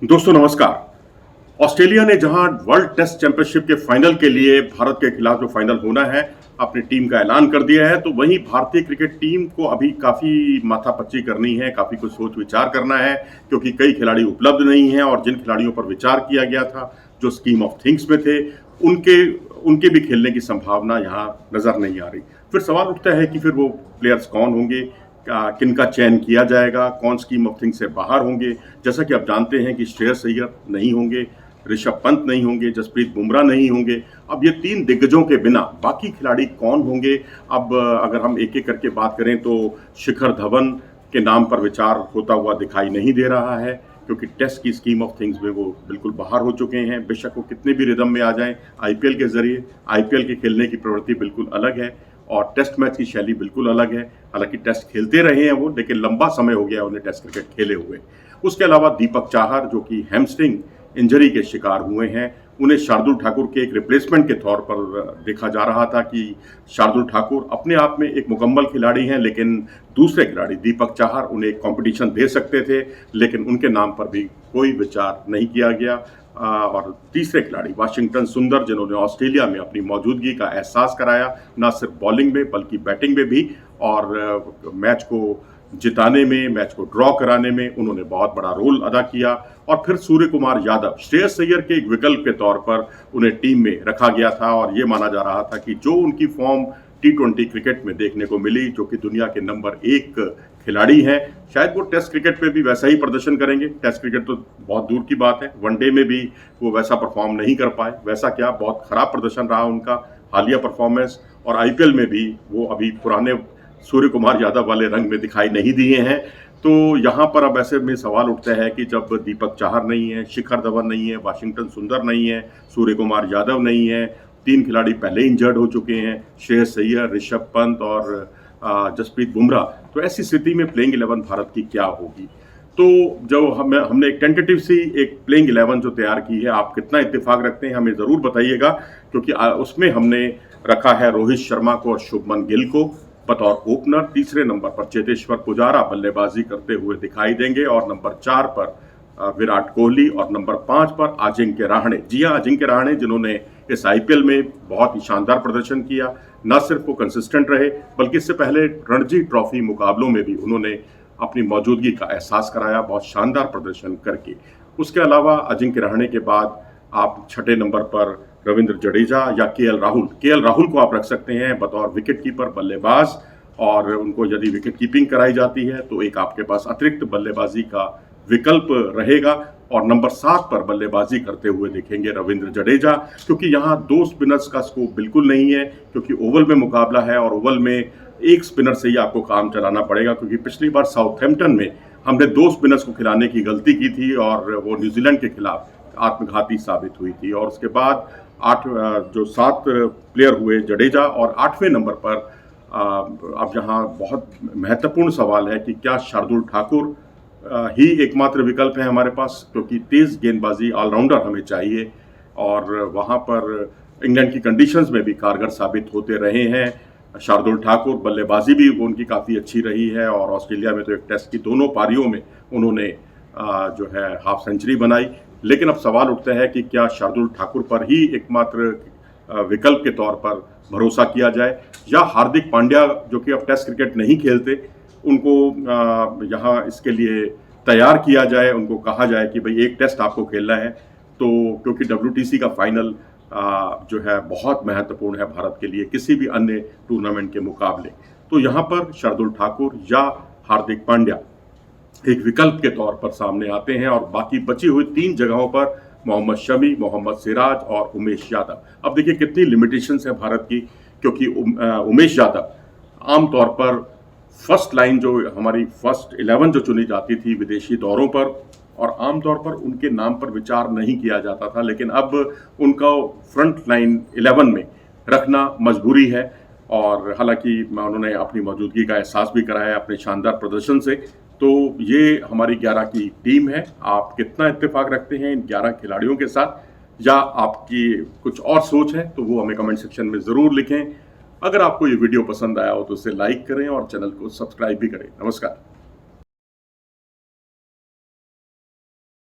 दोस्तों नमस्कार। ऑस्ट्रेलिया ने जहां वर्ल्ड टेस्ट चैंपियनशिप के फाइनल के लिए भारत के खिलाफ जो फाइनल होना है अपनी टीम का ऐलान कर दिया है, तो वहीं भारतीय क्रिकेट टीम को अभी काफ़ी माथापच्ची करनी है, काफ़ी कुछ सोच विचार करना है, क्योंकि कई खिलाड़ी उपलब्ध नहीं हैं और जिन खिलाड़ियों पर विचार किया गया था जो स्कीम ऑफ थिंग्स में थे उनके उनके भी खेलने की संभावना यहाँ नज़र नहीं आ रही। फिर सवाल उठता है कि फिर वो प्लेयर्स कौन होंगे, किनका चयन किया जाएगा, कौन स्कीम ऑफ थिंग्स से बाहर होंगे। जैसा कि आप जानते हैं कि श्रेयस अय्यर नहीं होंगे, ऋषभ पंत नहीं होंगे, जसप्रीत बुमराह नहीं होंगे। अब ये तीन दिग्गजों के बिना बाकी खिलाड़ी कौन होंगे? अब अगर हम एक एक करके बात करें तो शिखर धवन के नाम पर विचार होता हुआ दिखाई नहीं दे रहा है, क्योंकि टेस्ट की स्कीम ऑफ थिंग्स में वो बिल्कुल बाहर हो चुके हैं। बेशक वो कितने भी रिदम में आ जाएं, आईपीएल के जरिए आईपीएल के खेलने की प्रवृत्ति बिल्कुल अलग है और टेस्ट मैच की शैली बिल्कुल अलग है। हालांकि टेस्ट खेलते रहे हैं वो, लेकिन लंबा समय हो गया उन्हें टेस्ट क्रिकेट खेले हुए। उसके अलावा दीपक चाहर जो कि हैमस्ट्रिंग इंजरी के शिकार हुए हैं, उन्हें शार्दुल ठाकुर के एक रिप्लेसमेंट के तौर पर देखा जा रहा था कि शार्दुल ठाकुर अपने आप में एक मुकम्मल खिलाड़ी हैं, लेकिन दूसरे खिलाड़ी दीपक चाहर उन्हें एक कंपटीशन दे सकते थे, लेकिन उनके नाम पर भी कोई विचार नहीं किया गया। और तीसरे खिलाड़ी वाशिंगटन सुंदर, जिन्होंने ऑस्ट्रेलिया में अपनी मौजूदगी का एहसास कराया, न सिर्फ बॉलिंग में बल्कि बैटिंग में भी, और मैच को जिताने में, मैच को ड्रॉ कराने में उन्होंने बहुत बड़ा रोल अदा किया। और फिर सूर्य कुमार यादव, श्रेयस अय्यर के एक विकल्प के तौर पर उन्हें टीम में रखा गया था और ये माना जा रहा था कि जो उनकी फॉर्म T20 क्रिकेट में देखने को मिली, जो कि दुनिया के नंबर 1 खिलाड़ी हैं, शायद वो टेस्ट क्रिकेट में भी वैसा ही प्रदर्शन करेंगे। टेस्ट क्रिकेट तो बहुत दूर की बात है, वनडे में भी वो वैसा परफॉर्म नहीं कर पाए। वैसा क्या, बहुत खराब प्रदर्शन रहा उनका हालिया परफॉर्मेंस, और आईपीएल में भी वो अभी पुराने सूर्य कुमार यादव वाले रंग में दिखाई नहीं दिए हैं। तो यहाँ पर अब ऐसे में सवाल उठता है कि जब दीपक चाहर नहीं है, शिखर धवन नहीं है, वाशिंगटन सुंदर नहीं है, सूर्य कुमार यादव नहीं है, तीन खिलाड़ी पहले इंजर्ड हो चुके हैं, श्रेयस अय्यर, ऋषभ पंत और जसप्रीत बुमराह, तो ऐसी स्थिति में प्लेइंग 11 भारत की क्या होगी? तो जो हमने एक टेंटेटिव सी एक प्लेइंग 11 जो तैयार की है, आप कितना इत्तेफाक रखते हैं हमें ज़रूर बताइएगा, क्योंकि उसमें हमने रखा है रोहित शर्मा को और शुभमन गिल को बतौर ओपनर। तीसरे नंबर पर चेतेश्वर पुजारा बल्लेबाजी करते हुए दिखाई देंगे, और नंबर 4 पर विराट कोहली, और नंबर 5 पर अजिंक्य रहाणे। जी हाँ, अजिंक्य रहाणे, जिन्होंने इस आईपीएल में बहुत ही शानदार प्रदर्शन किया। न सिर्फ वो कंसिस्टेंट रहे, बल्कि इससे पहले रणजी ट्रॉफी मुकाबलों में भी उन्होंने अपनी मौजूदगी का एहसास कराया, बहुत शानदार प्रदर्शन करके। उसके अलावा अजिंक्य रहाणे के बाद आप छठे नंबर पर रविंद्र जडेजा या केएल राहुल को आप रख सकते हैं बतौर विकेट कीपर, बल्लेबाज, और उनको यदि विकेट कीपिंग कराई जाती है तो एक आपके पास अतिरिक्त बल्लेबाजी का विकल्प रहेगा। और नंबर 7 पर बल्लेबाजी करते हुए दिखेंगे रविंद्र जडेजा, क्योंकि यहाँ 2 स्पिनर्स का स्कोप बिल्कुल नहीं है, क्योंकि ओवल में मुकाबला है और ओवल में एक स्पिनर से ही आपको काम चलाना पड़ेगा। क्योंकि पिछली बार साउथहैम्पटन में हमने 2 स्पिनर्स को खिलाने की गलती की थी और वो न्यूजीलैंड के खिलाफ आत्मघाती साबित हुई थी। और उसके बाद 7 प्लेयर हुए जडेजा, और 8वें नंबर पर अब यहाँ बहुत महत्वपूर्ण सवाल है कि क्या शार्दुल ठाकुर ही एकमात्र विकल्प है हमारे पास, क्योंकि तेज गेंदबाजी ऑलराउंडर हमें चाहिए, और वहाँ पर इंग्लैंड की कंडीशंस में भी कारगर साबित होते रहे हैं शार्दुल ठाकुर। बल्लेबाजी भी उनकी काफ़ी अच्छी रही है, और ऑस्ट्रेलिया में तो एक टेस्ट की दोनों पारियों में उन्होंने जो है हाफ सेंचुरी बनाई। लेकिन अब सवाल उठता है कि क्या शार्दुल ठाकुर पर ही एकमात्र विकल्प के तौर पर भरोसा किया जाए, या हार्दिक पांड्या, जो कि अब टेस्ट क्रिकेट नहीं खेलते, उनको यहाँ इसके लिए तैयार किया जाए, उनको कहा जाए कि भाई एक टेस्ट आपको खेलना है। तो क्योंकि WTC का फाइनल जो है बहुत महत्वपूर्ण है भारत के लिए किसी भी अन्य टूर्नामेंट के मुकाबले, तो यहाँ पर शार्दुल ठाकुर या हार्दिक पांड्या एक विकल्प के तौर पर सामने आते हैं, और बाकी बची हुई 3 जगहों पर मोहम्मद शमी, मोहम्मद सिराज और उमेश यादव। अब देखिए कितनी लिमिटेशंस है भारत की, क्योंकि उमेश यादव आमतौर पर फर्स्ट लाइन, जो हमारी फर्स्ट 11 जो चुनी जाती थी विदेशी दौरों पर, और आमतौर पर उनके नाम पर विचार नहीं किया जाता था, लेकिन अब उनका फ्रंट लाइन 11 में रखना मजबूरी है। और हालांकि उन्होंने अपनी मौजूदगी का एहसास भी कराया अपने शानदार प्रदर्शन से। तो ये हमारी 11 की टीम है। आप कितना इत्तेफाक रखते हैं इन 11 खिलाड़ियों के साथ, या आपकी कुछ और सोच है, तो वो हमें कमेंट सेक्शन में ज़रूर लिखें। अगर आपको ये वीडियो पसंद आया हो तो इसे लाइक करें और चैनल को सब्सक्राइब भी करें। नमस्कार।